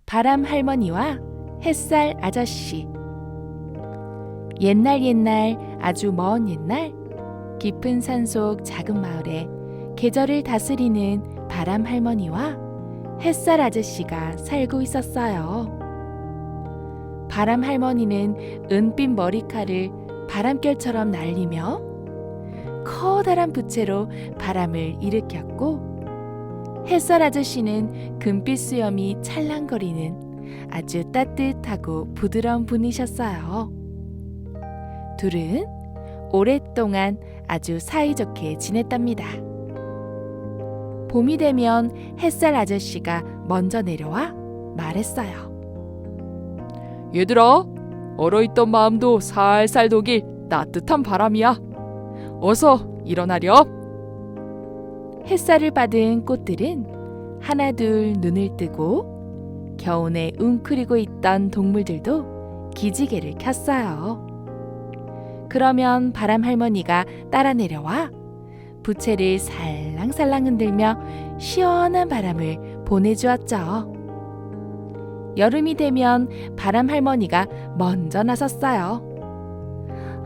바람 할머니와 햇살 아저씨. 옛날 아주 먼 옛날 깊은 산속 작은 마을에 계절을 다스리는 바람 할머니와 햇살 아저씨가 살고 있었어요. 바람 할머니는 은빛 머리칼을 바람결처럼 날리며 커다란 부채로 바람을 일으켰고, 햇살 아저씨는 금빛 수염이 찰랑거리는 아주 따뜻하고 부드러운 분이셨어요. 둘은 오랫동안 아주 사이좋게 지냈답니다. 봄이 되면 햇살 아저씨가 먼저 내려와 말했어요. 얘들아, 얼어있던 마음도 살살 녹일 따뜻한 바람이야. 어서 일어나렴. 햇살을 받은 꽃들은 하나둘 눈을 뜨고, 겨우내 웅크리고 있던 동물들도 기지개를 켰어요. 그러면 바람 할머니가 따라 내려와 부채를 살랑살랑 흔들며 시원한 바람을 보내주었죠. 여름이 되면 바람 할머니가 먼저 나섰어요.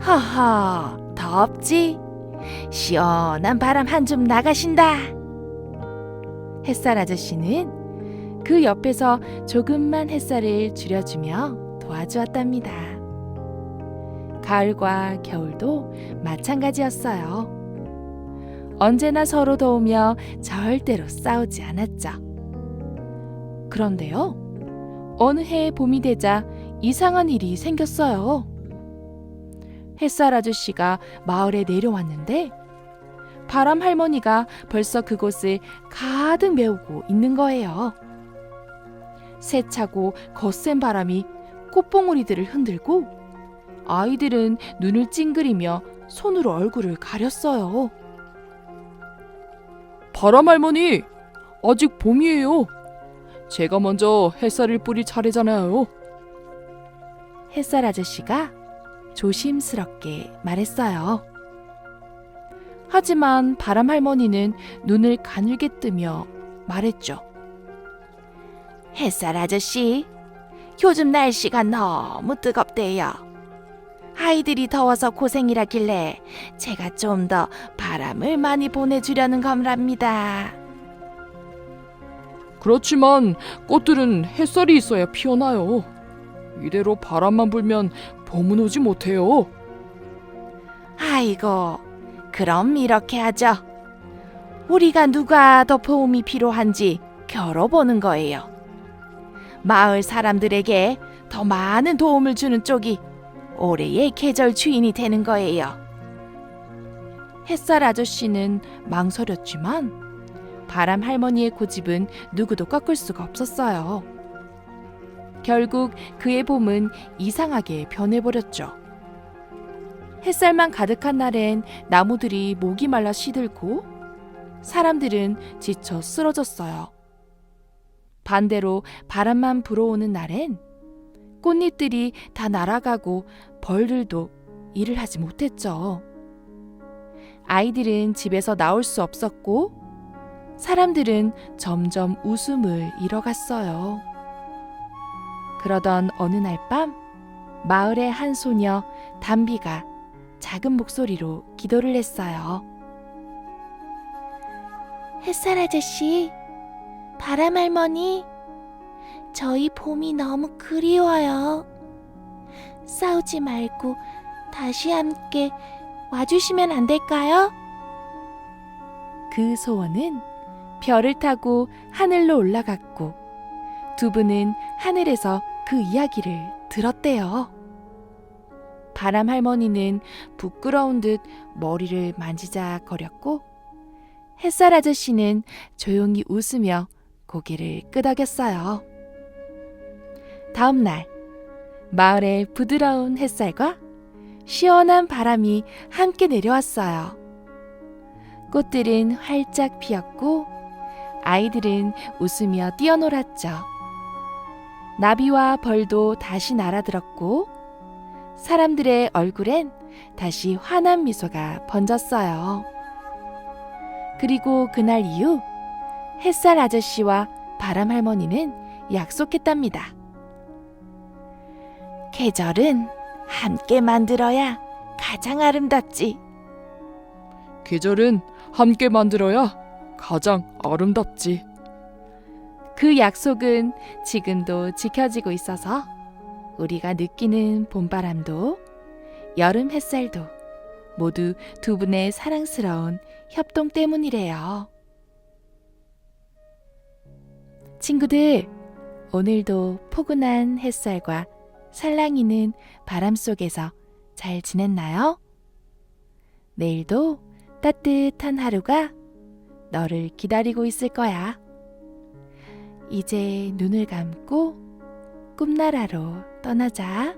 허허, 덥지? 시원한 바람 한 줌 나가신다. 햇살 아저씨는 그 옆에서 조금만 햇살을 줄여주며 도와주었답니다. 가을과 겨울도 마찬가지였어요. 언제나 서로 도우며 절대로 싸우지 않았죠. 그런데요, 어느 해 봄이 되자 이상한 일이 생겼어요. 햇살 아저씨가 마을에 내려왔는데 바람 할머니가 벌써 그곳을 가득 메우고 있는 거예요. 세차고 거센 바람이 꽃봉오리들을 흔들고 아이들은 눈을 찡그리며 손으로 얼굴을 가렸어요. 바람 할머니, 아직 봄이에요. 제가 먼저 햇살을 뿌릴 차례잖아요. 햇살 아저씨가 조심스럽게 말했어요. 하지만 바람 할머니는 눈을 가늘게 뜨며 말했죠. 햇살 아저씨, 요즘 날씨가 너무 뜨겁대요. 아이들이 더워서 고생이라길래 제가 좀 더 바람을 많이 보내주려는 겁니다. 그렇지만 꽃들은 햇살이 있어야 피어나요. 이대로 바람만 불면 봄은 오지 못해요. 아이고, 그럼 이렇게 하죠. 우리가 누가 더 도움이 필요한지 겨뤄보는 거예요. 마을 사람들에게 더 많은 도움을 주는 쪽이 올해의 계절 주인이 되는 거예요. 햇살 아저씨는 망설였지만 바람 할머니의 고집은 누구도 꺾을 수가 없었어요. 결국 그의 봄은 이상하게 변해버렸죠. 햇살만 가득한 날엔 나무들이 목이 말라 시들고 사람들은 지쳐 쓰러졌어요. 반대로 바람만 불어오는 날엔 꽃잎들이 다 날아가고 벌들도 일을 하지 못했죠. 아이들은 집에서 나올 수 없었고 사람들은 점점 웃음을 잃어갔어요. 그러던 어느 날 밤 마을의 한 소녀 담비가 작은 목소리로 기도를 했어요. 햇살 아저씨, 바람 할머니, 저희 봄이 너무 그리워요. 싸우지 말고 다시 함께 와주시면 안 될까요? 그 소원은 별을 타고 하늘로 올라갔고 두 분은 하늘에서 그 이야기를 들었대요. 바람 할머니는 부끄러운 듯 머리를 만지작거렸고 햇살 아저씨는 조용히 웃으며 고개를 끄덕였어요. 다음 날 마을에 부드러운 햇살과 시원한 바람이 함께 내려왔어요. 꽃들은 활짝 피었고 아이들은 웃으며 뛰어놀았죠. 나비와 벌도 다시 날아들었고 사람들의 얼굴엔 다시 환한 미소가 번졌어요. 그리고 그날 이후 햇살 아저씨와 바람 할머니는 약속했답니다. 계절은 함께 만들어야 가장 아름답지. 계절은 함께 만들어야 가장 아름답지. 그 약속은 지금도 지켜지고 있어서 우리가 느끼는 봄바람도 여름 햇살도 모두 두 분의 사랑스러운 협동 때문이래요. 친구들, 오늘도 포근한 햇살과 살랑이는 바람 속에서 잘 지냈나요? 내일도 따뜻한 하루가 너를 기다리고 있을 거야. 이제 눈을 감고 꿈나라로 떠나자.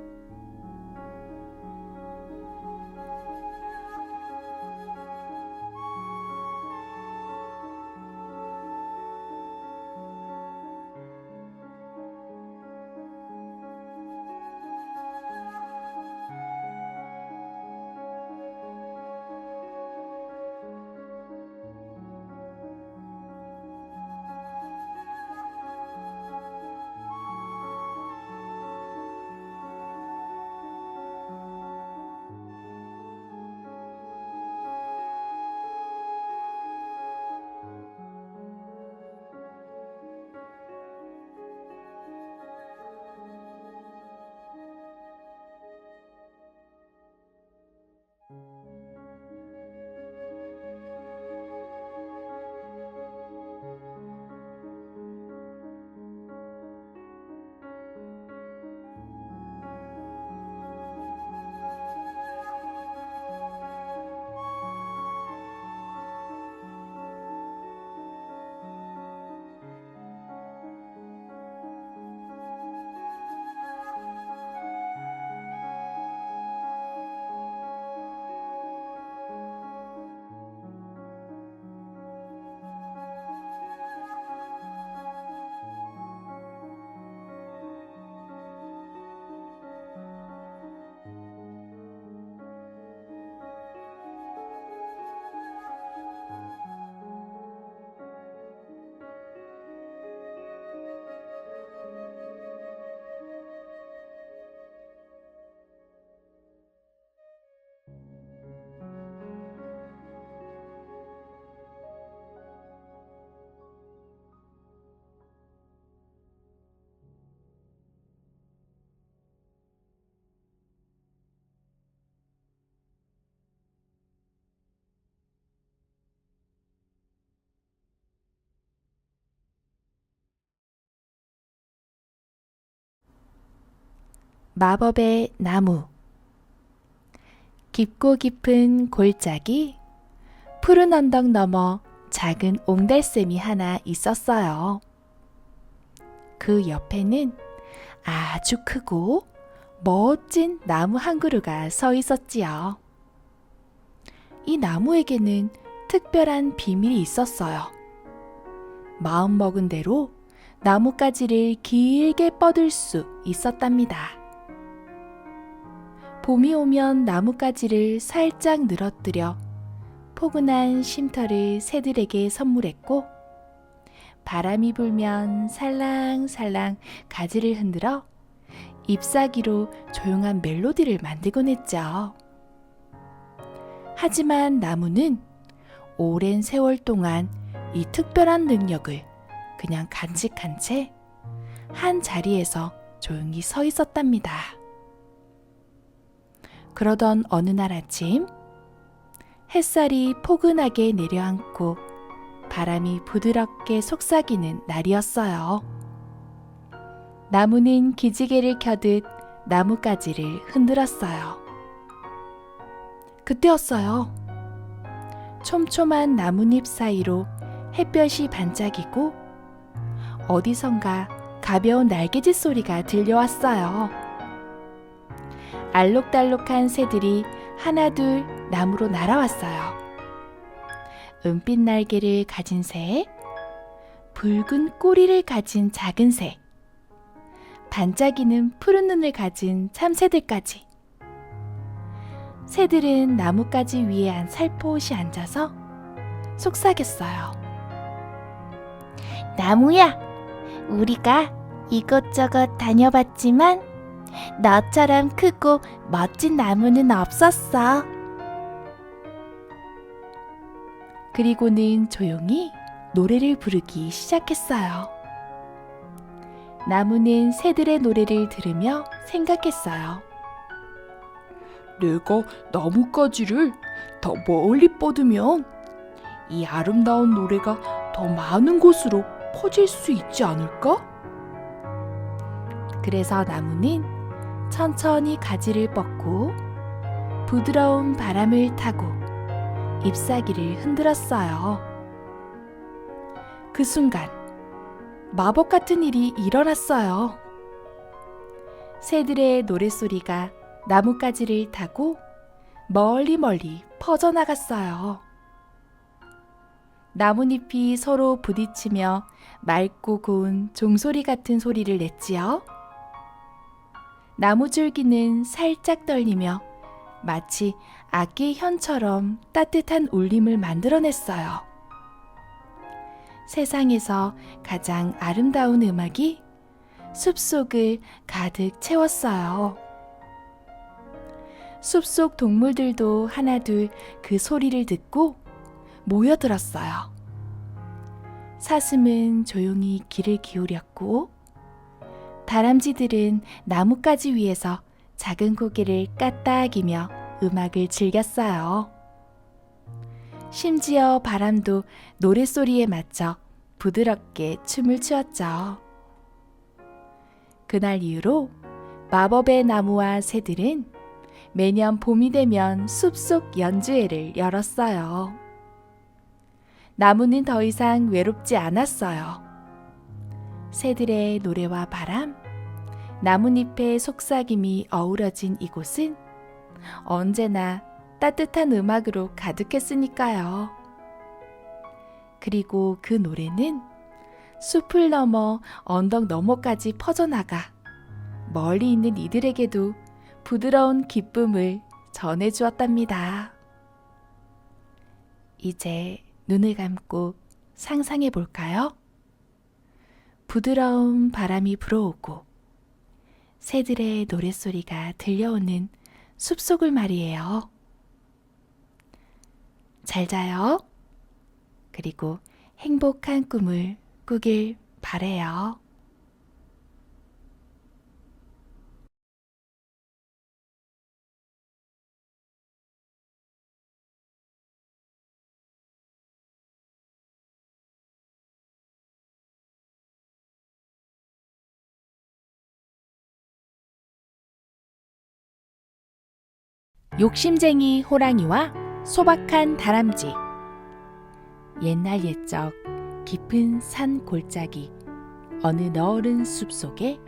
마법의 나무. 깊고 깊은 골짜기, 푸른 언덕 너머 작은 옹달샘이 하나 있었어요. 그 옆에는 아주 크고 멋진 나무 한 그루가 서 있었지요. 이 나무에게는 특별한 비밀이 있었어요. 마음먹은 대로 나뭇가지를 길게 뻗을 수 있었답니다. 봄이 오면 나뭇가지를 살짝 늘어뜨려 포근한 쉼터를 새들에게 선물했고, 바람이 불면 살랑살랑 가지를 흔들어 잎사귀로 조용한 멜로디를 만들곤 했죠. 하지만 나무는 오랜 세월 동안 이 특별한 능력을 그냥 간직한 채 한 자리에서 조용히 서 있었답니다. 그러던 어느 날 아침, 햇살이 포근하게 내려앉고 바람이 부드럽게 속삭이는 날이었어요. 나무는 기지개를 켜듯 나뭇가지를 흔들었어요. 그때였어요. 촘촘한 나뭇잎 사이로 햇볕이 반짝이고 어디선가 가벼운 날개짓 소리가 들려왔어요. 알록달록한 새들이 하나둘 나무로 날아왔어요. 은빛 날개를 가진 새, 붉은 꼬리를 가진 작은 새, 반짝이는 푸른 눈을 가진 참새들까지. 새들은 나뭇가지 위에 살포시 앉아서 속삭였어요. 나무야, 우리가 이곳저곳 다녀봤지만 너처럼 크고 멋진 나무는 없었어. 그리고는 조용히 노래를 부르기 시작했어요. 나무는 새들의 노래를 들으며 생각했어요. 내가 나뭇가지를 더 멀리 뻗으면 이 아름다운 노래가 더 많은 곳으로 퍼질 수 있지 않을까? 그래서 나무는 천천히 가지를 뻗고 부드러운 바람을 타고 잎사귀를 흔들었어요. 그 순간 마법 같은 일이 일어났어요. 새들의 노랫소리가 나뭇가지를 타고 멀리 퍼져나갔어요. 나뭇잎이 서로 부딪히며 맑고 고운 종소리 같은 소리를 냈지요. 나무줄기는 살짝 떨리며 마치 악기 현처럼 따뜻한 울림을 만들어냈어요. 세상에서 가장 아름다운 음악이 숲속을 가득 채웠어요. 숲속 동물들도 하나둘 그 소리를 듣고 모여들었어요. 사슴은 조용히 귀를 기울였고 다람쥐들은 나뭇가지 위에서 작은 고개를 까딱이며 음악을 즐겼어요. 심지어 바람도 노랫소리에 맞춰 부드럽게 춤을 추었죠. 그날 이후로 마법의 나무와 새들은 매년 봄이 되면 숲속 연주회를 열었어요. 나무는 더 이상 외롭지 않았어요. 새들의 노래와 바람, 나뭇잎의 속삭임이 어우러진 이곳은 언제나 따뜻한 음악으로 가득했으니까요. 그리고 그 노래는 숲을 넘어 언덕 너머까지 퍼져나가 멀리 있는 이들에게도 부드러운 기쁨을 전해주었답니다. 이제 눈을 감고 상상해 볼까요? 부드러운 바람이 불어오고 새들의 노랫소리가 들려오는 숲속을 말이에요. 잘 자요. 그리고 행복한 꿈을 꾸길 바래요. 욕심쟁이 호랑이와 소박한 다람쥐. 옛날 옛적 깊은 산 골짜기 어느 너른 숲속에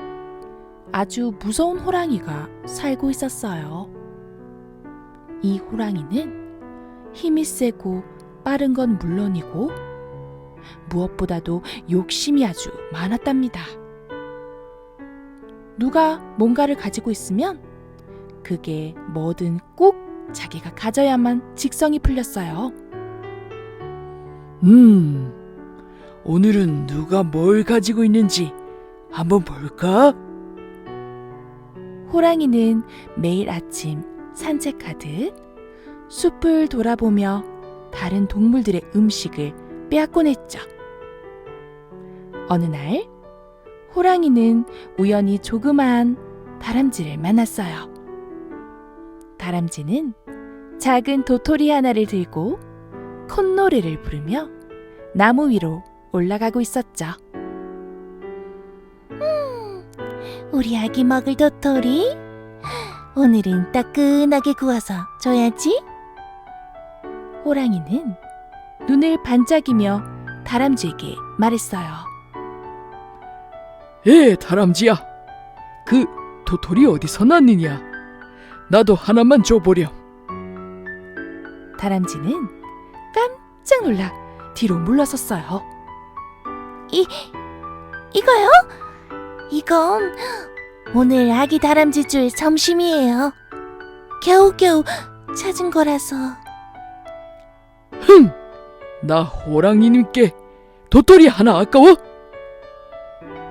아주 무서운 호랑이가 살고 있었어요. 이 호랑이는 힘이 세고 빠른 건 물론이고 무엇보다도 욕심이 아주 많았답니다. 누가 뭔가를 가지고 있으면 그게 뭐든 꼭 자기가 가져야만 직성이 풀렸어요. 오늘은 누가 뭘 가지고 있는지 한번 볼까? 호랑이는 매일 아침 산책하듯 숲을 돌아보며 다른 동물들의 음식을 빼앗곤 했죠. 어느 날 호랑이는 우연히 조그마한 다람쥐를 만났어요. 다람쥐는 작은 도토리 하나를 들고 콧노래를 부르며 나무 위로 올라가고 있었죠. 우리 아기 먹을 도토리? 오늘은 따끈하게 구워서 줘야지. 호랑이는 눈을 반짝이며 다람쥐에게 말했어요. 다람쥐야. 그 도토리 어디서 났느냐? 나도 하나만 줘보렴. 다람쥐는 깜짝 놀라 뒤로 물러섰어요. 이거요? 이건 오늘 아기 다람쥐 줄 점심이에요. 겨우겨우 찾은 거라서. 나 호랑이님께 도토리 하나 아까워?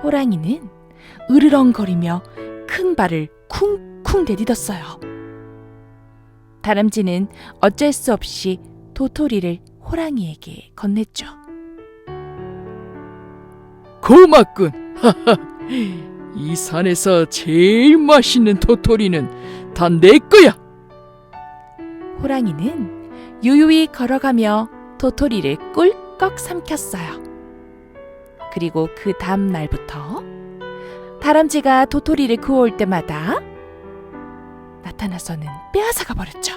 호랑이는 으르렁거리며 큰 발을 쿵쿵 내딛었어요. 다람쥐는 어쩔 수 없이 도토리를 호랑이에게 건넸죠. 고맙군. 이 산에서 제일 맛있는 도토리는 다 내 거야. 호랑이는 유유히 걸어가며 도토리를 꿀꺽 삼켰어요. 그리고 그 다음 날부터 다람쥐가 도토리를 구워올 때마다 나타나서는 빼앗아가 버렸죠.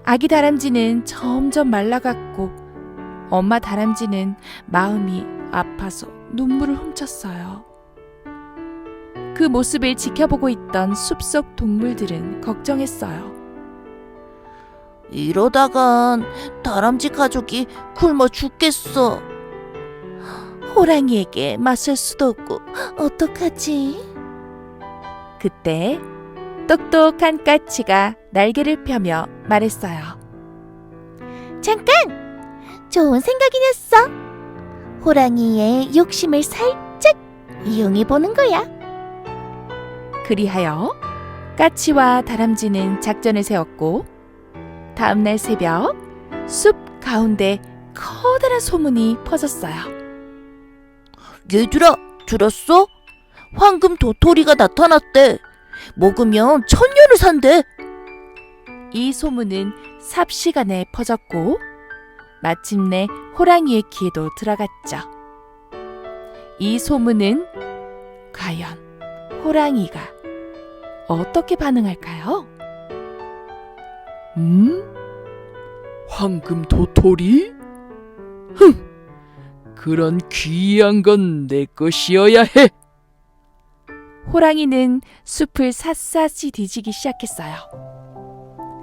아기 다람쥐는 점점 말라갔고 엄마 다람쥐는 마음이 아파서 눈물을 훔쳤어요. 그 모습을 지켜보고 있던 숲속 동물들은 걱정했어요. 이러다간 다람쥐 가족이 굶어 죽겠어. 호랑이에게 맞설 수도 없고 어떡하지? 그때 똑똑한 까치가 날개를 펴며 말했어요. 잠깐! 좋은 생각이 났어. 호랑이의 욕심을 살짝 이용해보는 거야. 그리하여 까치와 다람쥐는 작전을 세웠고 다음날 새벽 숲 가운데 커다란 소문이 퍼졌어요. 얘들아, 들었어? 황금 도토리가 나타났대. 먹으면 1000년을 산대. 이 소문은 삽시간에 퍼졌고 마침내 호랑이의 귀에도 들어갔죠. 이 소문은 과연 호랑이가 어떻게 반응할까요? 황금 도토리? 그런 귀한 건 내 것이어야 해. 호랑이는 숲을 샅샅이 뒤지기 시작했어요.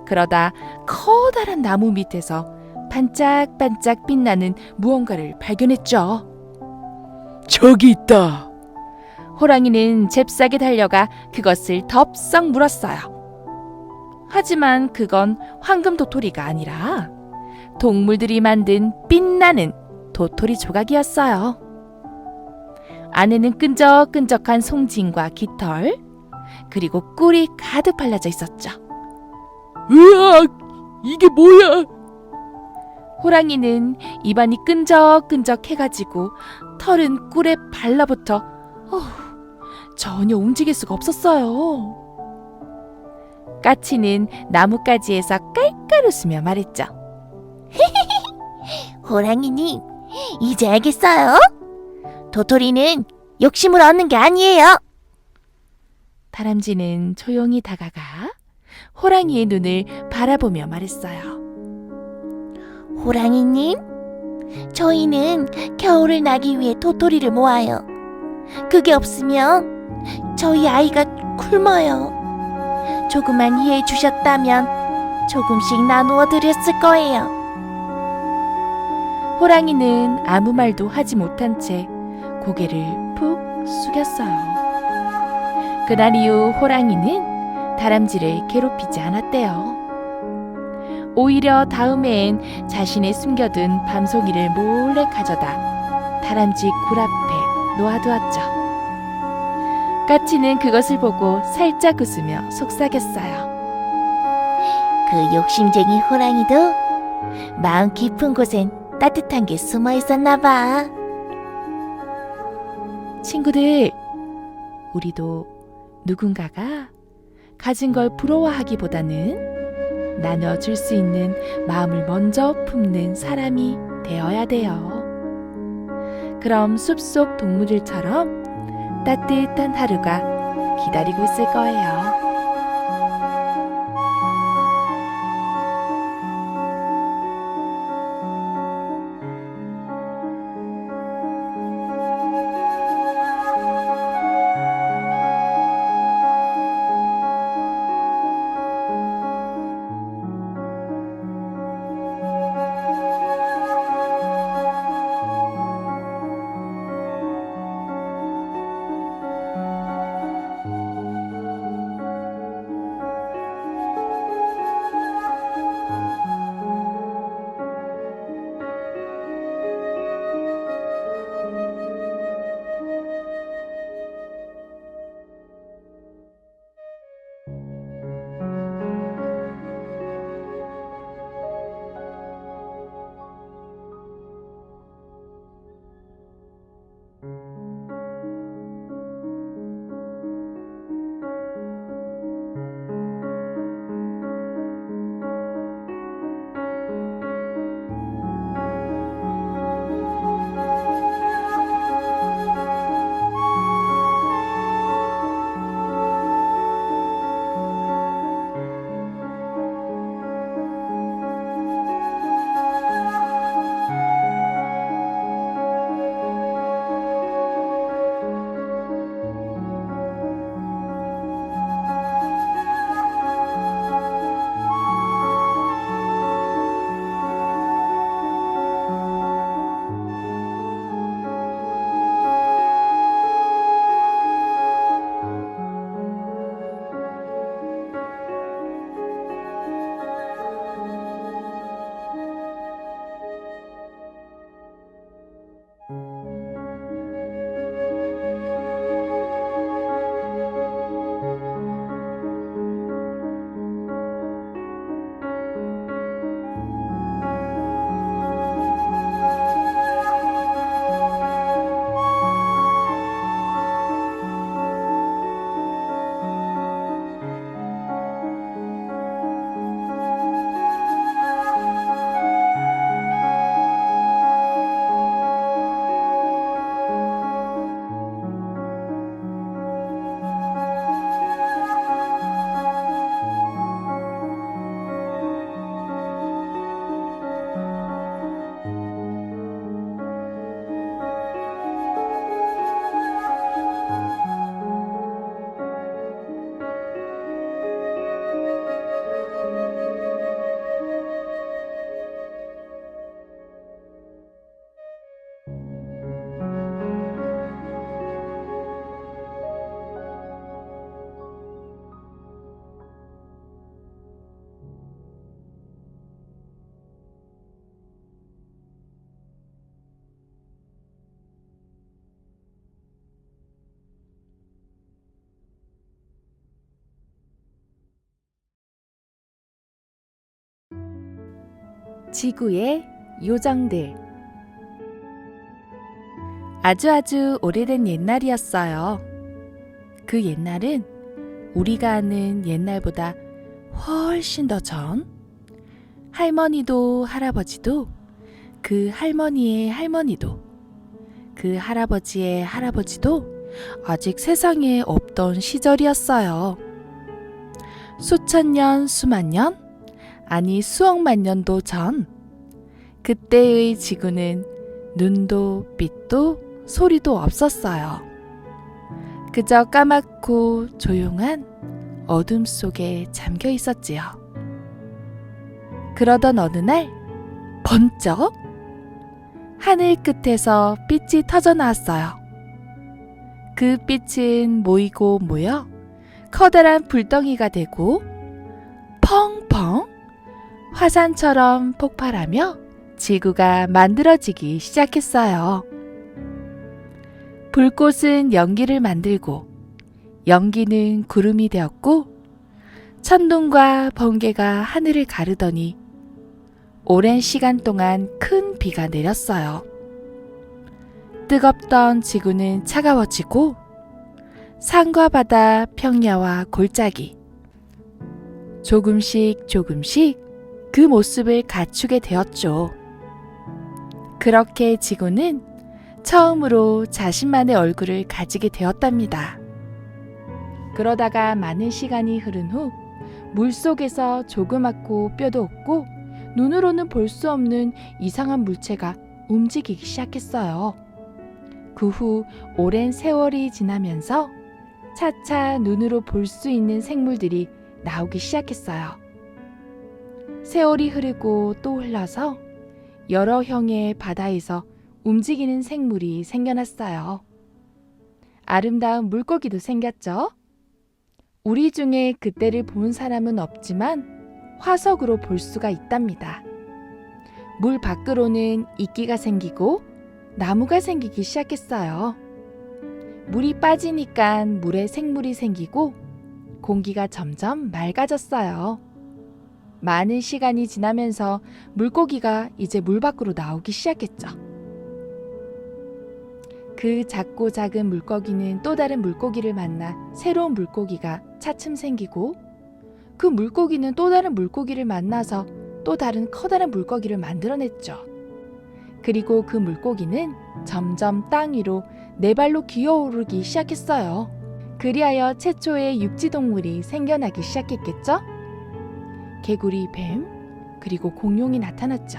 그러다 커다란 나무 밑에서 반짝반짝 빛나는 무언가를 발견했죠. 저기 있다. 호랑이는 잽싸게 달려가 그것을 덥석 물었어요. 하지만 그건 황금 도토리가 아니라 동물들이 만든 빛나는 도토리 조각이었어요. 안에는 끈적끈적한 송진과 깃털, 그리고 꿀이 가득 발라져 있었죠. 으악! 이게 뭐야? 호랑이는 입안이 끈적끈적해가지고 털은 꿀에 발라붙어 전혀 움직일 수가 없었어요. 까치는 나뭇가지에서 깔깔 웃으며 말했죠. 호랑이님, 이제 알겠어요? 도토리는 욕심을 얻는 게 아니에요. 다람쥐는 조용히 다가가 호랑이의 눈을 바라보며 말했어요. 호랑이님, 저희는 겨울을 나기 위해 도토리를 모아요. 그게 없으면 저희 아이가 굶어요. 조금만 이해해 주셨다면 조금씩 나누어 드렸을 거예요. 호랑이는 아무 말도 하지 못한 채 고개를 푹 숙였어요. 그날 이후 호랑이는 다람쥐를 괴롭히지 않았대요. 오히려 다음해엔 자신의 숨겨둔 밤송이를 몰래 가져다 다람쥐 굴 앞에 놓아두었죠. 까치는 그것을 보고 살짝 웃으며 속삭였어요. 그 욕심쟁이 호랑이도 마음 깊은 곳엔 따뜻한 게 숨어 있었나 봐. 친구들, 우리도 누군가가 가진 걸 부러워하기보다는 나눠줄 수 있는 마음을 먼저 품는 사람이 되어야 돼요. 그럼 숲속 동물들처럼 따뜻한 하루가 기다리고 있을 거예요. 지구의 요정들. 아주 오래된 옛날이었어요. 그 옛날은 우리가 아는 옛날보다 훨씬 더 전, 할머니도 할아버지도 그 할머니의 할머니도 그 할아버지의 할아버지도 아직 세상에 없던 시절이었어요. 수천 년, 수만 년, 아니 수억만 년도 전, 그때의 지구는 눈도 빛도 소리도 없었어요. 그저 까맣고 조용한 어둠 속에 잠겨 있었지요. 그러던 어느 날 번쩍 하늘 끝에서 빛이 터져 나왔어요. 그 빛은 모이고 모여 커다란 불덩이가 되고 펑펑 화산처럼 폭발하며 지구가 만들어지기 시작했어요. 불꽃은 연기를 만들고 연기는 구름이 되었고 천둥과 번개가 하늘을 가르더니 오랜 시간 동안 큰 비가 내렸어요. 뜨겁던 지구는 차가워지고 산과 바다, 평야와 골짜기 조금씩 그 모습을 갖추게 되었죠. 그렇게 지구는 처음으로 자신만의 얼굴을 가지게 되었답니다. 그러다가 많은 시간이 흐른 후 물속에서 조그맣고 뼈도 없고 눈으로는 볼 수 없는 이상한 물체가 움직이기 시작했어요. 그 후 오랜 세월이 지나면서 차차 눈으로 볼 수 있는 생물들이 나오기 시작했어요. 세월이 흐르고 또 흘러서 여러 형의 바다에서 움직이는 생물이 생겨났어요. 아름다운 물고기도 생겼죠. 우리 중에 그때를 본 사람은 없지만 화석으로 볼 수가 있답니다. 물 밖으로는 이끼가 생기고 나무가 생기기 시작했어요. 물이 빠지니까 물에 생물이 생기고 공기가 점점 맑아졌어요. 많은 시간이 지나면서 물고기가 이제 물 밖으로 나오기 시작했죠. 그 작고 작은 물고기는 또 다른 물고기를 만나 새로운 물고기가 차츰 생기고 그 물고기는 또 다른 물고기를 만나서 또 다른 커다란 물고기를 만들어냈죠. 그리고 그 물고기는 점점 땅 위로 네 발로 기어오르기 시작했어요. 그리하여 최초의 육지동물이 생겨나기 시작했겠죠? 개구리, 뱀, 그리고 공룡이 나타났죠.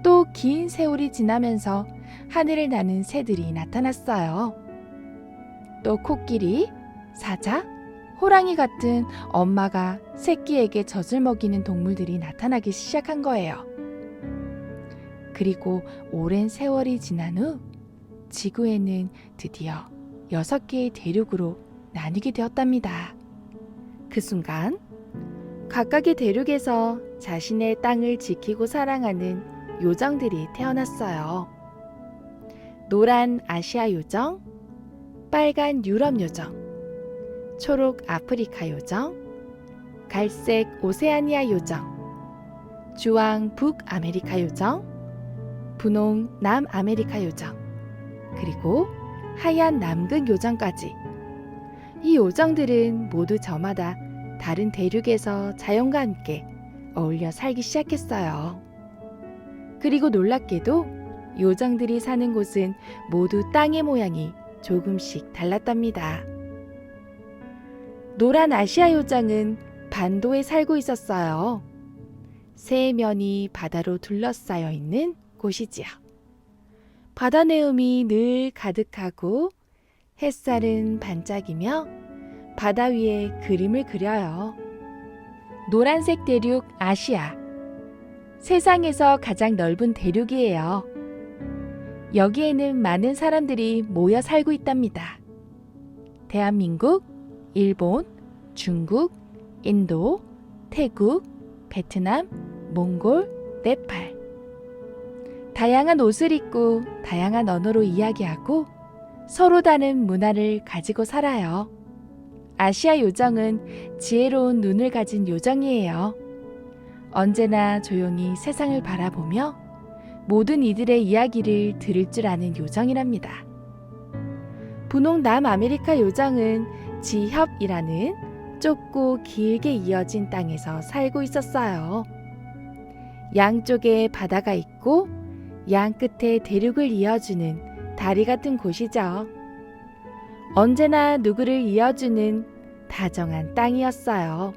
또 긴 세월이 지나면서 하늘을 나는 새들이 나타났어요. 또 코끼리, 사자, 호랑이 같은 엄마가 새끼에게 젖을 먹이는 동물들이 나타나기 시작한 거예요. 그리고 오랜 세월이 지난 후 지구에는 드디어 6개의 대륙으로 나뉘게 되었답니다. 그 순간 각각의 대륙에서 자신의 땅을 지키고 사랑하는 요정들이 태어났어요. 노란 아시아 요정, 빨간 유럽 요정, 초록 아프리카 요정, 갈색 오세아니아 요정, 주황 북아메리카 요정, 분홍 남아메리카 요정, 그리고 하얀 남극 요정까지. 이 요정들은 모두 저마다 다른 대륙에서 자연과 함께 어울려 살기 시작했어요. 그리고 놀랍게도 요정들이 사는 곳은 모두 땅의 모양이 조금씩 달랐답니다. 노란 아시아 요정은 반도에 살고 있었어요. 세면이 바다로 둘러싸여 있는 곳이지요. 바다 내음이 늘 가득하고 햇살은 반짝이며 바다 위에 그림을 그려요. 노란색 대륙 아시아. 세상에서 가장 넓은 대륙이에요. 여기에는 많은 사람들이 모여 살고 있답니다. 대한민국, 일본, 중국, 인도, 태국, 베트남, 몽골, 네팔. 다양한 옷을 입고 다양한 언어로 이야기하고 서로 다른 문화를 가지고 살아요. 아시아 요정은 지혜로운 눈을 가진 요정이에요. 언제나 조용히 세상을 바라보며 모든 이들의 이야기를 들을 줄 아는 요정이랍니다. 분홍 남아메리카 요정은 지협이라는 좁고 길게 이어진 땅에서 살고 있었어요. 양쪽에 바다가 있고 양 끝에 대륙을 이어주는 다리 같은 곳이죠. 언제나 누구를 이어주는 다정한 땅이었어요.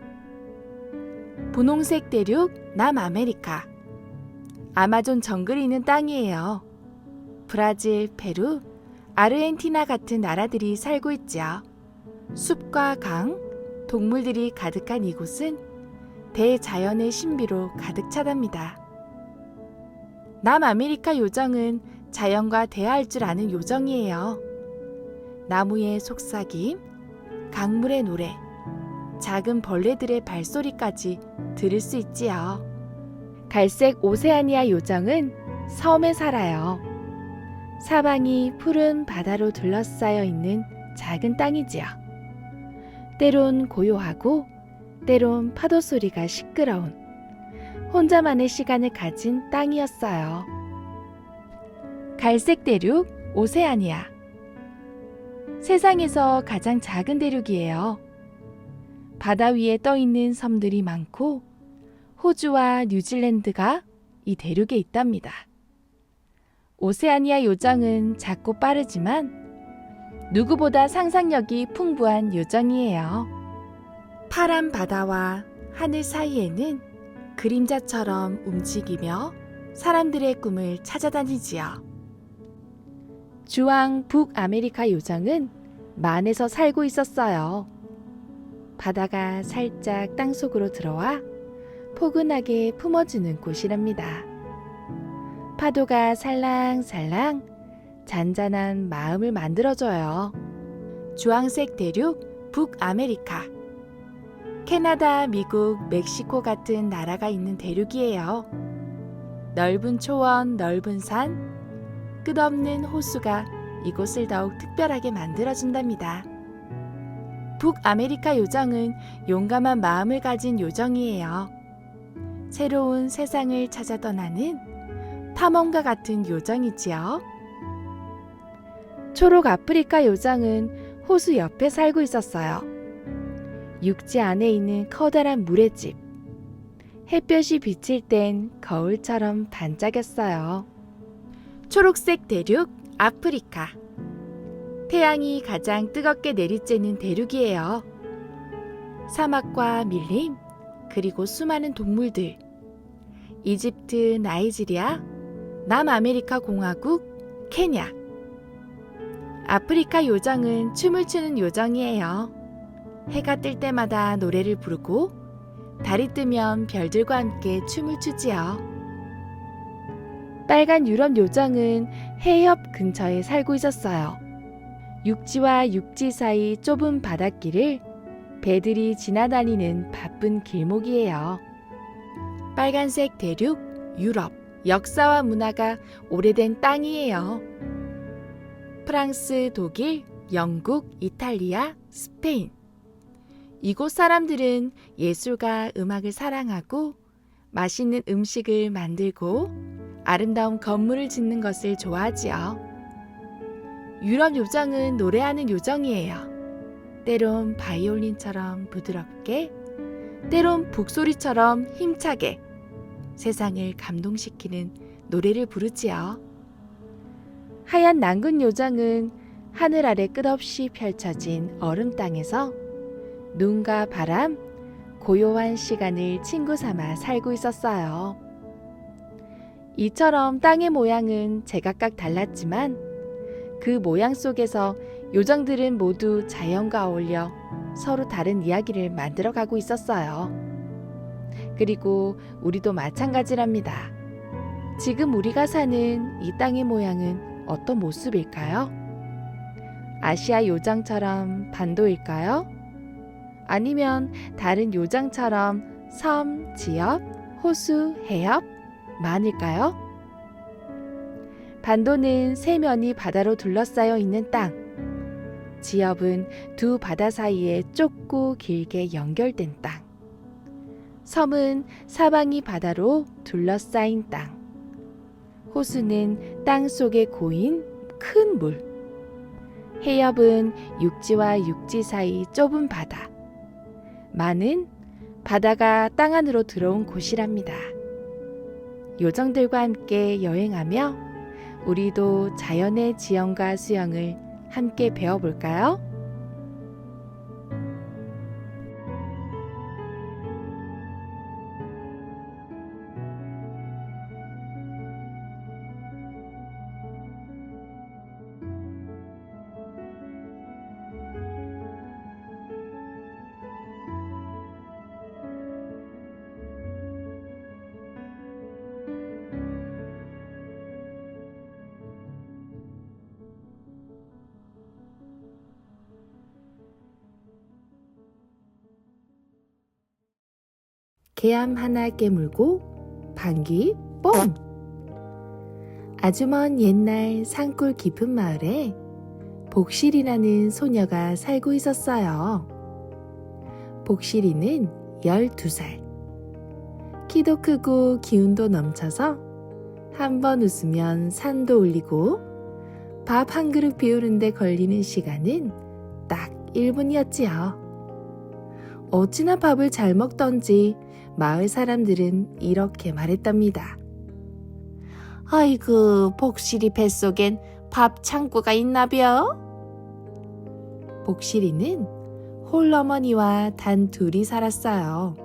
분홍색 대륙 남아메리카. 아마존 정글이 있는 땅이에요. 브라질, 페루, 아르헨티나 같은 나라들이 살고 있죠. 숲과 강, 동물들이 가득한 이곳은 대자연의 신비로 가득 차답니다. 남아메리카 요정은 자연과 대화할 줄 아는 요정이에요. 나무의 속삭임, 강물의 노래, 작은 벌레들의 발소리까지 들을 수 있지요. 갈색 오세아니아 요정은 섬에 살아요. 사방이 푸른 바다로 둘러싸여 있는 작은 땅이지요. 때론 고요하고 때론 파도 소리가 시끄러운 혼자만의 시간을 가진 땅이었어요. 갈색 대륙 오세아니아. 세상에서 가장 작은 대륙이에요. 바다 위에 떠 있는 섬들이 많고 호주와 뉴질랜드가 이 대륙에 있답니다. 오세아니아 요정은 작고 빠르지만 누구보다 상상력이 풍부한 요정이에요. 파란 바다와 하늘 사이에는 그림자처럼 움직이며 사람들의 꿈을 찾아다니지요. 주황 북아메리카 요정은 만에서 살고 있었어요. 바다가 살짝 땅속으로 들어와 포근하게 품어주는 곳이랍니다. 파도가 살랑살랑 잔잔한 마음을 만들어줘요. 주황색 대륙 북아메리카. 캐나다, 미국, 멕시코 같은 나라가 있는 대륙이에요. 넓은 초원, 넓은 산, 끝없는 호수가 이곳을 더욱 특별하게 만들어준답니다. 북아메리카 요정은 용감한 마음을 가진 요정이에요. 새로운 세상을 찾아 떠나는 탐험가 같은 요정이지요. 초록 아프리카 요정은 호수 옆에 살고 있었어요. 육지 안에 있는 커다란 모래집. 햇볕이 비칠 땐 거울처럼 반짝였어요. 초록색 대륙 아프리카. 태양이 가장 뜨겁게 내리쬐는 대륙이에요. 사막과 밀림, 그리고 수많은 동물들. 이집트, 나이지리아, 남아메리카 공화국, 케냐. 아프리카 요정은 춤을 추는 요정이에요. 해가 뜰 때마다 노래를 부르고 달이 뜨면 별들과 함께 춤을 추지요. 빨간 유럽 요정은 해협 근처에 살고 있었어요. 육지와 육지 사이 좁은 바닷길을 배들이 지나다니는 바쁜 길목이에요. 빨간색 대륙 유럽. 역사와 문화가 오래된 땅이에요. 프랑스, 독일, 영국, 이탈리아, 스페인. 이곳 사람들은 예술과 음악을 사랑하고 맛있는 음식을 만들고 아름다운 건물을 짓는 것을 좋아하지요. 유럽 요정은 노래하는 요정이에요. 때론 바이올린처럼 부드럽게, 때론 북소리처럼 힘차게 세상을 감동시키는 노래를 부르지요. 하얀 낭군 요정은 하늘 아래 끝없이 펼쳐진 얼음 땅에서 눈과 바람, 고요한 시간을 친구 삼아 살고 있었어요. 이처럼 땅의 모양은 제각각 달랐지만 그 모양 속에서 요정들은 모두 자연과 어울려 서로 다른 이야기를 만들어가고 있었어요. 그리고 우리도 마찬가지랍니다. 지금 우리가 사는 이 땅의 모양은 어떤 모습일까요? 아시아 요정처럼 반도일까요? 아니면 다른 요정처럼 섬, 지역, 호수, 해협, 만일까요? 반도는 세 면이 바다로 둘러싸여 있는 땅. 지역은 두 바다 사이에 좁고 길게 연결된 땅. 섬은 사방이 바다로 둘러싸인 땅. 호수는 땅 속에 고인 큰 물. 해협은 육지와 육지 사이 좁은 바다. 많은 바다가 땅 안으로 들어온 곳이랍니다. 요정들과 함께 여행하며 우리도 자연의 지형과 수영을 함께 배워볼까요? 개암 하나 깨물고 방귀 뽕! 아주 먼 옛날 산골 깊은 마을에 복실이라는 소녀가 살고 있었어요. 복실이는 12살. 키도 크고 기운도 넘쳐서 한 번 웃으면 산도 울리고 밥 한 그릇 비우는데 걸리는 시간은 딱 1분이었지요. 어찌나 밥을 잘 먹던지 마을 사람들은 이렇게 말했답니다. 아이고, 복실이 뱃속엔 밥 창고가 있나벼? 복실이는 홀어머니와 단 둘이 살았어요.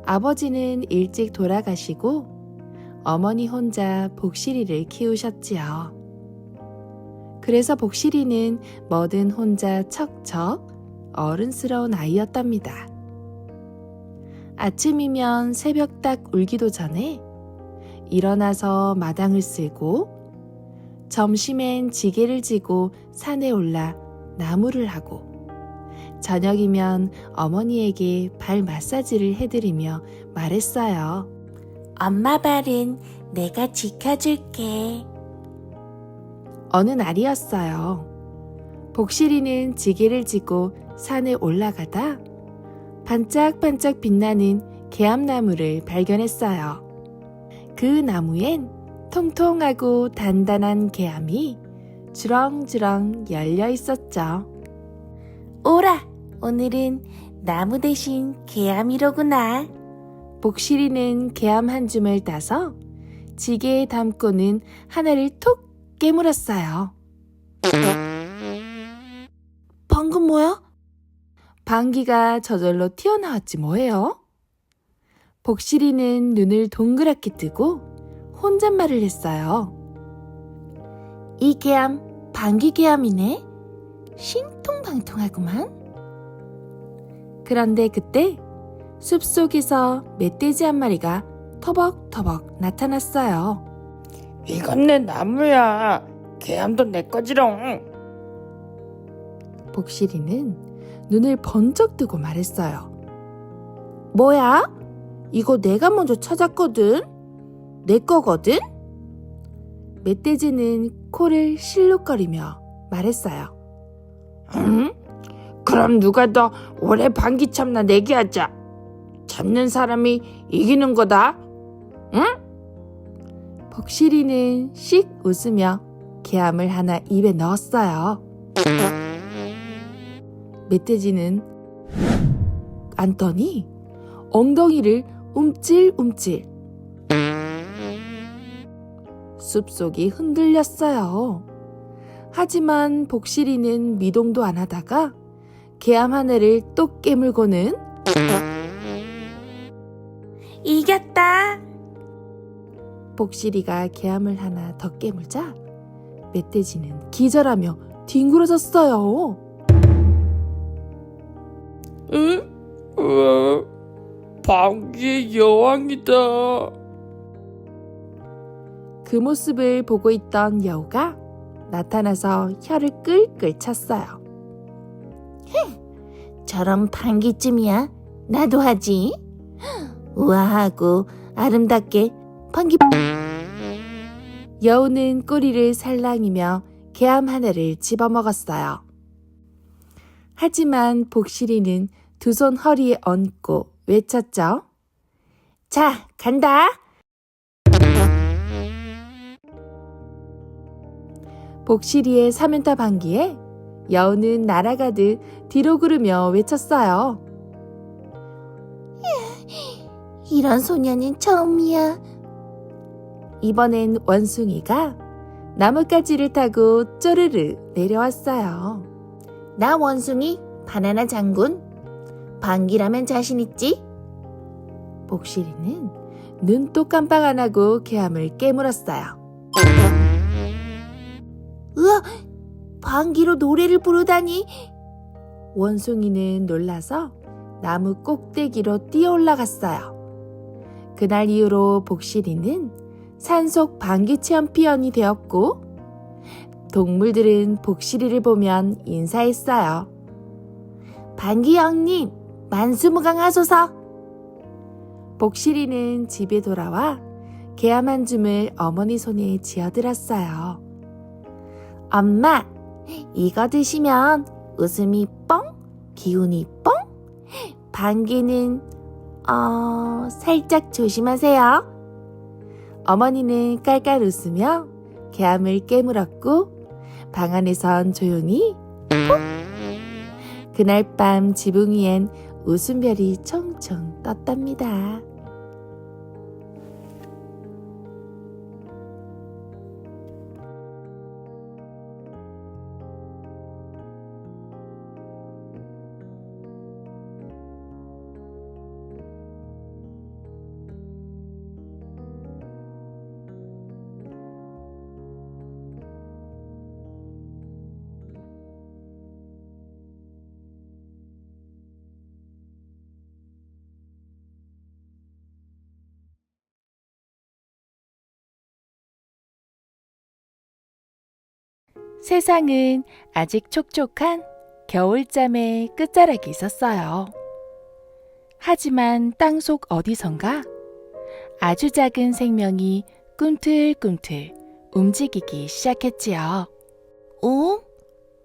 아버지는 일찍 돌아가시고 어머니 혼자 복실이를 키우셨지요. 그래서 복실이는 뭐든 혼자 척척 어른스러운 아이였답니다. 아침이면 새벽 딱 울기도 전에 일어나서 마당을 쓸고 점심엔 지게를 지고 산에 올라 나무를 하고 저녁이면 어머니에게 발 마사지를 해드리며 말했어요. 엄마 발은 내가 지켜줄게. 어느 날이었어요. 복실이는 지게를 지고 산에 올라가다 반짝반짝 빛나는 개암나무를 발견했어요. 그 나무엔 통통하고 단단한 개암이 주렁주렁 열려 있었죠. 오라, 오늘은 나무 대신 개암이로구나. 복실이는 개암 한 줌을 따서 지게에 담고는 하나를 톡 깨물었어요. 방금 뭐야? 방귀가 저절로 튀어나왔지 뭐예요? 복실이는 눈을 동그랗게 뜨고 혼잣말을 했어요. 이 개암 방귀 개암이네. 신통방통하구만. 그런데 그때 숲속에서 멧돼지 한 마리가 터벅터벅 나타났어요. 이건 내 나무야. 개암도 내 거지롱. 복실이는 눈을 번쩍 뜨고 말했어요. 뭐야? 이거 내가 먼저 찾았거든? 내 거거든? 멧돼지는 코를 실룩거리며 말했어요. 그럼 누가 더 오래 방귀 참나 내기하자. 참는 사람이 이기는 거다. 응? 복실이는 씩 웃으며 개암을 하나 입에 넣었어요. 멧돼지는 앉더니 엉덩이를 움찔움찔. 숲속이 흔들렸어요. 하지만 복실이는 미동도 안 하다가 개암 하나를 또 깨물고는 이겼다. 복실이가 개암을 하나 더 깨물자 멧돼지는 기절하며 뒹굴어졌어요. 응? 방귀의 여왕이다. 그 모습을 보고 있던 여우가 나타나서 혀를 끌끌 찼어요. 저런 방귀쯤이야 나도 하지. 우아하고 아름답게 방귀. 여우는 꼬리를 살랑이며 개암 하나를 집어먹었어요. 하지만 복실이는 두 손 허리에 얹고 외쳤죠. 자, 간다. 복실이의 3연타 방귀에 여우는 날아가듯 뒤로 구르며 외쳤어요. 이런 소녀는 처음이야. 이번엔 원숭이가 나뭇가지를 타고 쪼르르 내려왔어요. 나 원숭이 바나나 장군. 방귀라면 자신 있지? 복실이는 눈도 깜빡 안 하고 개함을 깨물었어요. 으아! 방귀로 노래를 부르다니! 원숭이는 놀라서 나무 꼭대기로 뛰어 올라갔어요. 그날 이후로 복실이는 산속 방귀 챔피언이 되었고, 동물들은 복실이를 보면 인사했어요. 방귀 형님, 만수무강하소서! 복실이는 집에 돌아와 개암 한 줌을 어머니 손에 쥐어들었어요. 엄마, 이거 드시면 웃음이 뻥, 기운이 뻥, 방귀는 살짝 조심하세요. 어머니는 깔깔 웃으며 개암을 깨물었고 방 안에선 조용히 푹! 그날 밤 지붕 위엔 웃음별이 총총 떴답니다. 세상은 아직 촉촉한 겨울잠의 끝자락에 있었어요. 하지만 땅속 어디선가 아주 작은 생명이 꿈틀꿈틀 움직이기 시작했지요.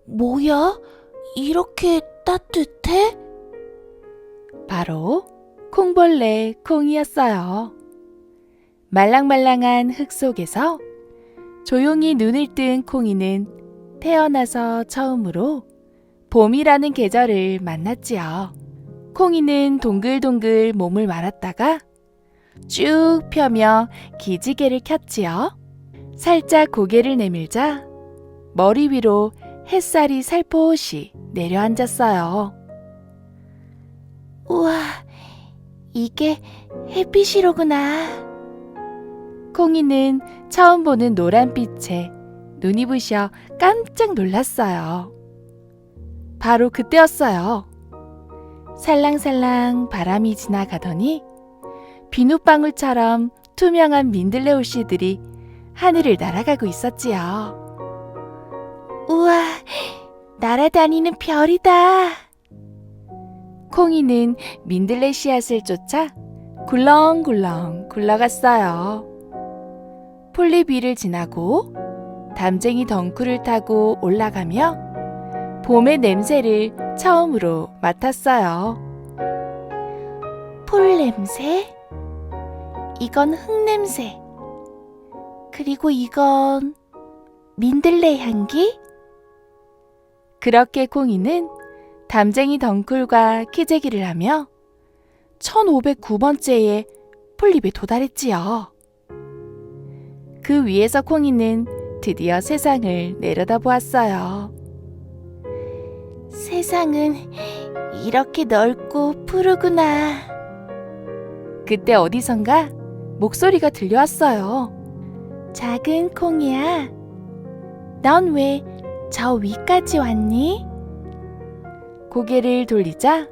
뭐야? 이렇게 따뜻해? 바로 콩벌레 콩이었어요. 말랑말랑한 흙 속에서 조용히 눈을 뜬 콩이는 태어나서 처음으로 봄이라는 계절을 만났지요. 콩이는 동글동글 몸을 말았다가 쭉 펴며 기지개를 켰지요. 살짝 고개를 내밀자 머리 위로 햇살이 살포시 내려앉았어요. 우와, 이게 햇빛이로구나. 콩이는 처음 보는 노란빛에 눈이 부셔 깜짝 놀랐어요. 바로 그때였어요. 살랑살랑 바람이 지나가더니 비눗방울처럼 투명한 민들레 옷씨들이 하늘을 날아가고 있었지요. 우와, 날아다니는 별이다. 콩이는 민들레 씨앗을 쫓아 굴렁굴렁 굴러갔어요. 폴립 위를 지나고 담쟁이 덩쿨을 타고 올라가며 봄의 냄새를 처음으로 맡았어요. 풀 냄새? 이건 흙 냄새. 그리고 이건 민들레 향기? 그렇게 콩이는 담쟁이 덩쿨과 키재기를 하며 1509번째의 폴립에 도달했지요. 그 위에서 콩이는 드디어 세상을 내려다보았어요. 세상은 이렇게 넓고 푸르구나. 그때 어디선가 목소리가 들려왔어요. 작은 콩이야, 넌 왜 저 위까지 왔니? 고개를 돌리자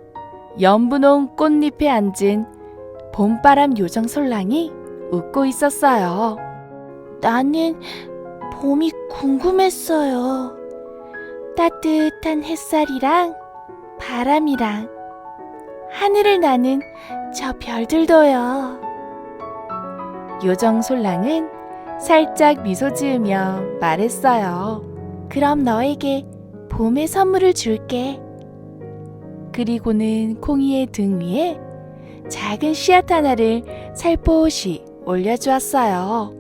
연분홍 꽃잎에 앉은 봄바람 요정 솔랑이 웃고 있었어요. 나는 봄이 궁금했어요. 따뜻한 햇살이랑 바람이랑 하늘을 나는 저 별들도요. 요정 솔랑은 살짝 미소 지으며 말했어요. 그럼 너에게 봄의 선물을 줄게. 그리고는 콩이의 등 위에 작은 씨앗 하나를 살포시 올려주었어요.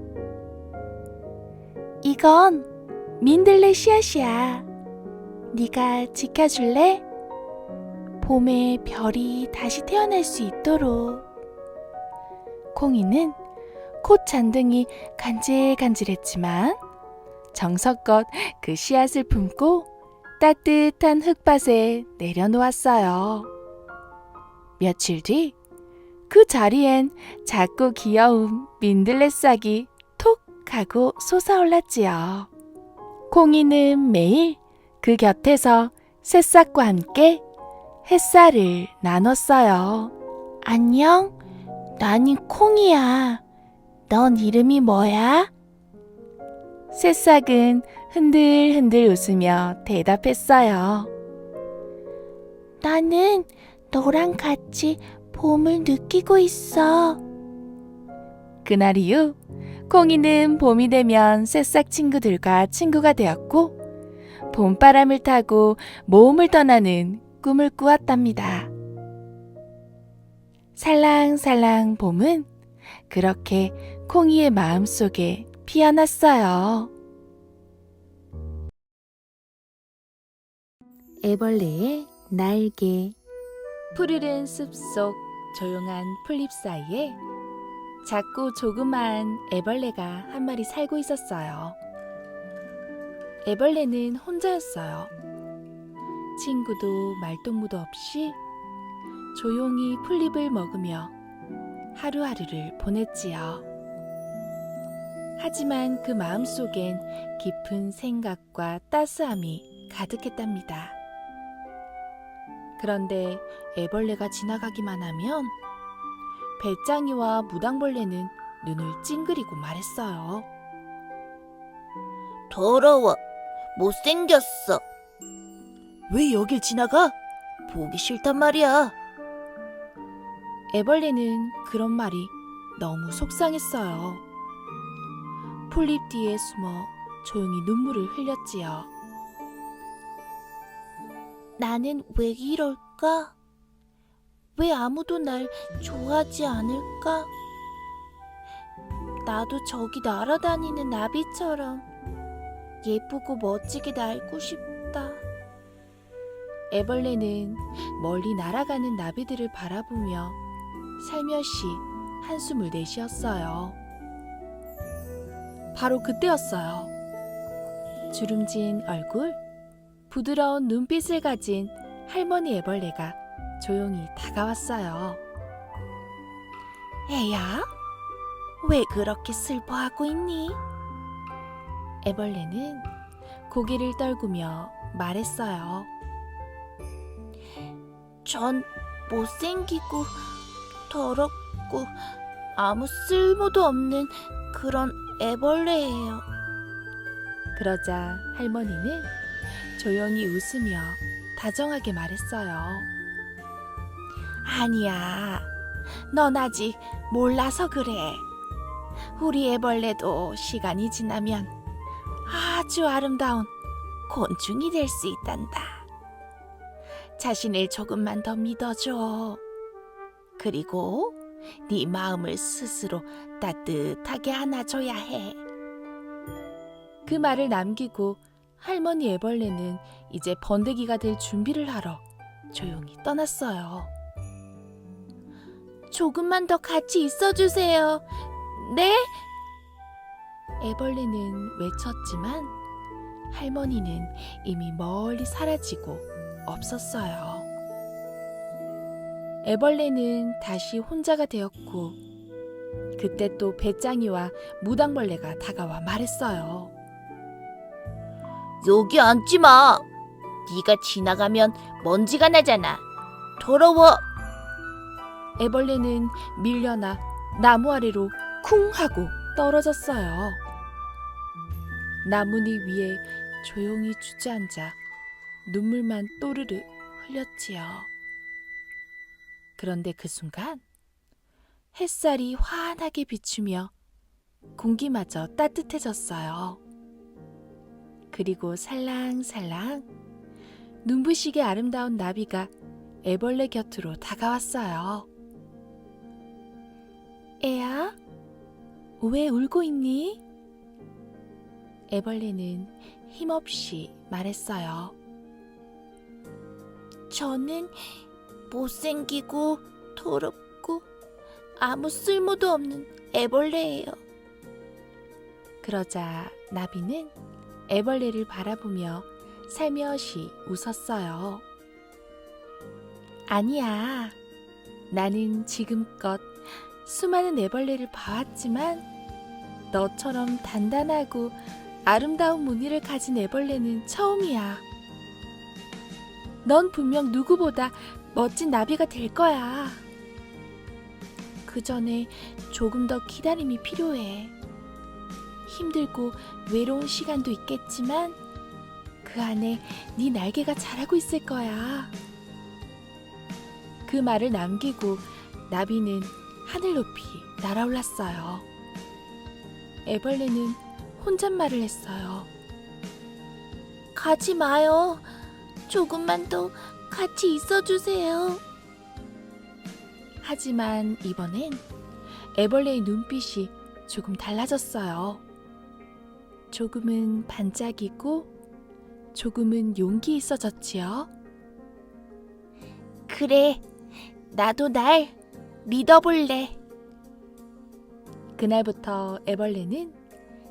이건 민들레 씨앗이야. 네가 지켜줄래? 봄에 별이 다시 태어날 수 있도록. 콩이는 콧 잔등이 간질간질했지만 정성껏 그 씨앗을 품고 따뜻한 흙밭에 내려놓았어요. 며칠 뒤 그 자리엔 작고 귀여운 민들레 싹이 톡 하고 솟아올랐지요. 콩이는 매일 그 곁에서 새싹과 함께 햇살을 나눴어요. 안녕, 나는 콩이야. 넌 이름이 뭐야? 새싹은 흔들흔들 웃으며 대답했어요. 나는 너랑 같이 봄을 느끼고 있어. 그날 이후 콩이는 봄이 되면 새싹 친구들과 친구가 되었고 봄바람을 타고 모험을 떠나는 꿈을 꾸었답니다. 살랑살랑 봄은 그렇게 콩이의 마음속에 피어났어요. 애벌레의 날개. 푸르른 숲속 조용한 풀잎 사이에 작고 조그만 애벌레가 한 마리 살고 있었어요. 애벌레는 혼자였어요. 친구도 말동무도 없이 조용히 풀잎을 먹으며 하루하루를 보냈지요. 하지만 그 마음속엔 깊은 생각과 따스함이 가득했답니다. 그런데 애벌레가 지나가기만 하면 배짱이와 무당벌레는 눈을 찡그리고 말했어요. 더러워. 못생겼어. 왜 여길 지나가? 보기 싫단 말이야. 애벌레는 그런 말이 너무 속상했어요. 풀잎 뒤에 숨어 조용히 눈물을 흘렸지요. 나는 왜 이럴까? 왜 아무도 날 좋아하지 않을까? 나도 저기 날아다니는 나비처럼 예쁘고 멋지게 날고 싶다. 애벌레는 멀리 날아가는 나비들을 바라보며 살며시 한숨을 내쉬었어요. 바로 그때였어요. 주름진 얼굴, 부드러운 눈빛을 가진 할머니 애벌레가 조용히 다가왔어요. 애야, 왜 그렇게 슬퍼하고 있니? 애벌레는 고개를 떨구며 말했어요. 전 못생기고 더럽고 아무 쓸모도 없는 그런 애벌레예요. 그러자 할머니는 조용히 웃으며 다정하게 말했어요. 아니야, 넌 아직 몰라서 그래. 우리 애벌레도 시간이 지나면 아주 아름다운 곤충이 될 수 있단다. 자신을 조금만 더 믿어줘. 그리고 네 마음을 스스로 따뜻하게 안아줘야 해. 그 말을 남기고 할머니 애벌레는 이제 번데기가 될 준비를 하러 조용히 떠났어요. 조금만 더 같이 있어주세요. 네? 애벌레는 외쳤지만 할머니는 이미 멀리 사라지고 없었어요. 애벌레는 다시 혼자가 되었고 그때 또 배짱이와 무당벌레가 다가와 말했어요. 여기 앉지 마. 네가 지나가면 먼지가 나잖아. 더러워. 애벌레는 밀려나 나무 아래로 쿵 하고 떨어졌어요. 나뭇잎 위에 조용히 주저앉아 눈물만 또르르 흘렸지요. 그런데 그 순간 햇살이 환하게 비추며 공기마저 따뜻해졌어요. 그리고 살랑살랑 눈부시게 아름다운 나비가 애벌레 곁으로 다가왔어요. 애야, 왜 울고 있니? 애벌레는 힘없이 말했어요. 저는 못생기고 더럽고 아무 쓸모도 없는 애벌레예요. 그러자 나비는 애벌레를 바라보며 살며시 웃었어요. 아니야. 나는 지금껏 수많은 애벌레를 봐왔지만 너처럼 단단하고 아름다운 무늬를 가진 애벌레는 처음이야. 넌 분명 누구보다 멋진 나비가 될 거야. 그 전에 조금 더 기다림이 필요해. 힘들고 외로운 시간도 있겠지만 그 안에 네 날개가 자라고 있을 거야. 그 말을 남기고 나비는 하늘 높이 날아올랐어요. 애벌레는 혼잣말을 했어요. 가지 마요. 조금만 더 같이 있어주세요. 하지만 이번엔 애벌레의 눈빛이 조금 달라졌어요. 조금은 반짝이고 조금은 용기 있어졌지요. 그래, 나도 날 믿어볼래. 그날부터 애벌레는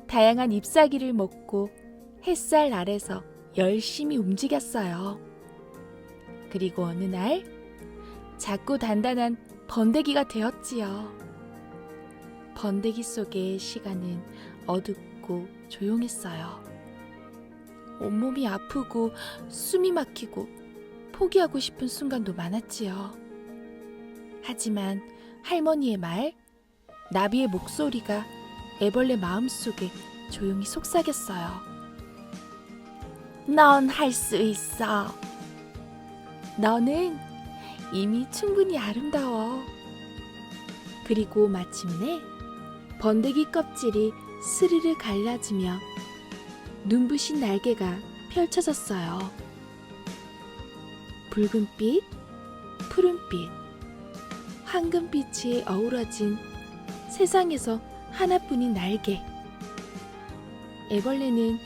다양한 잎사귀를 먹고 햇살 아래서 열심히 움직였어요. 그리고 어느 날 작고 단단한 번데기가 되었지요. 번데기 속의 시간은 어둡고 조용했어요. 온몸이 아프고 숨이 막히고 포기하고 싶은 순간도 많았지요. 하지만 할머니의 말, 나비의 목소리가 애벌레 마음속에 조용히 속삭였어요. 넌 할 수 있어. 너는 이미 충분히 아름다워. 그리고 마침내 번데기 껍질이 스르르 갈라지며 눈부신 날개가 펼쳐졌어요. 붉은빛, 푸른빛, 황금빛이 어우러진 세상에서 하나뿐인 날개. 애벌레는,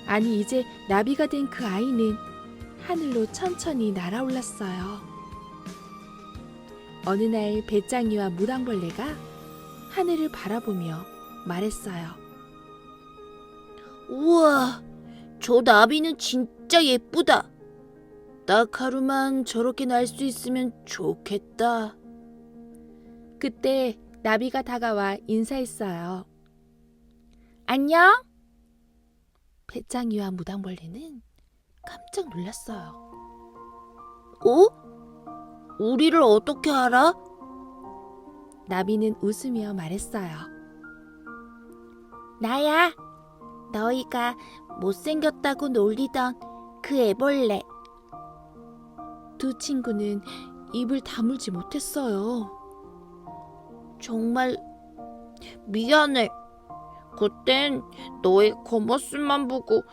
아니 이제 나비가 된 그 아이는 하늘로 천천히 날아올랐어요. 어느 날 배짱이와 무당벌레가 하늘을 바라보며 말했어요. 우와, 저 나비는 진짜 예쁘다. 딱 하루만 저렇게 날 수 있으면 좋겠다. 그때 나비가 다가와 인사했어요. 안녕? 배짱이와 무당벌레는 깜짝 놀랐어요. 어? 우리를 어떻게 알아? 나비는 웃으며 말했어요. 나야. 너희가 못생겼다고 놀리던 그 애벌레. 두 친구는 입을 다물지 못했어요. 정말 미안해. 그땐 너의 겉모습만 보고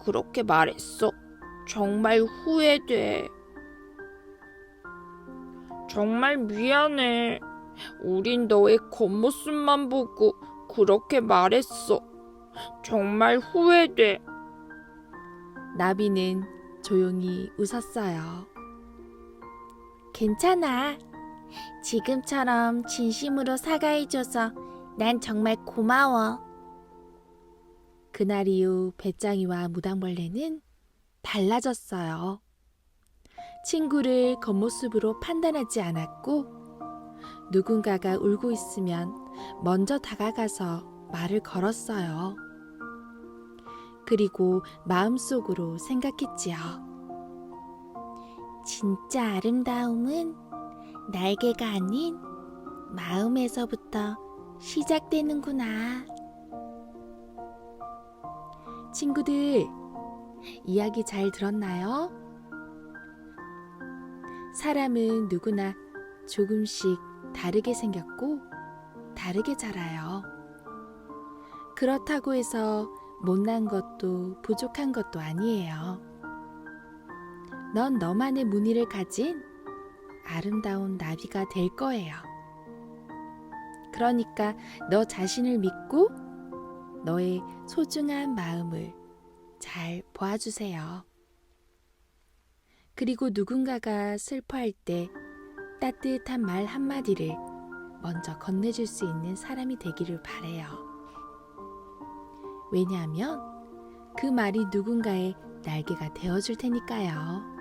그렇게 말했어. 정말 후회돼. 정말 미안해. 우린 너의 겉모습만 보고 그렇게 말했어. 정말 후회돼. 나비는 조용히 웃었어요. 괜찮아. 지금처럼 진심으로 사과해줘서 난 정말 고마워. 그날 이후 배짱이와 무당벌레는 달라졌어요. 친구를 겉모습으로 판단하지 않았고, 누군가가 울고 있으면 먼저 다가가서 말을 걸었어요. 그리고 마음속으로 생각했지요. 진짜 아름다움은 날개가 아닌 마음에서부터 시작되는구나. 친구들, 이야기 잘 들었나요? 사람은 누구나 조금씩 다르게 생겼고 다르게 자라요. 그렇다고 해서 못난 것도 부족한 것도 아니에요. 넌 너만의 무늬를 가진 아름다운 나비가 될 거예요. 그러니까 너 자신을 믿고 너의 소중한 마음을 잘 보아주세요. 그리고 누군가가 슬퍼할 때 따뜻한 말 한마디를 먼저 건네줄 수 있는 사람이 되기를 바래요. 왜냐하면 그 말이 누군가의 날개가 되어줄 테니까요.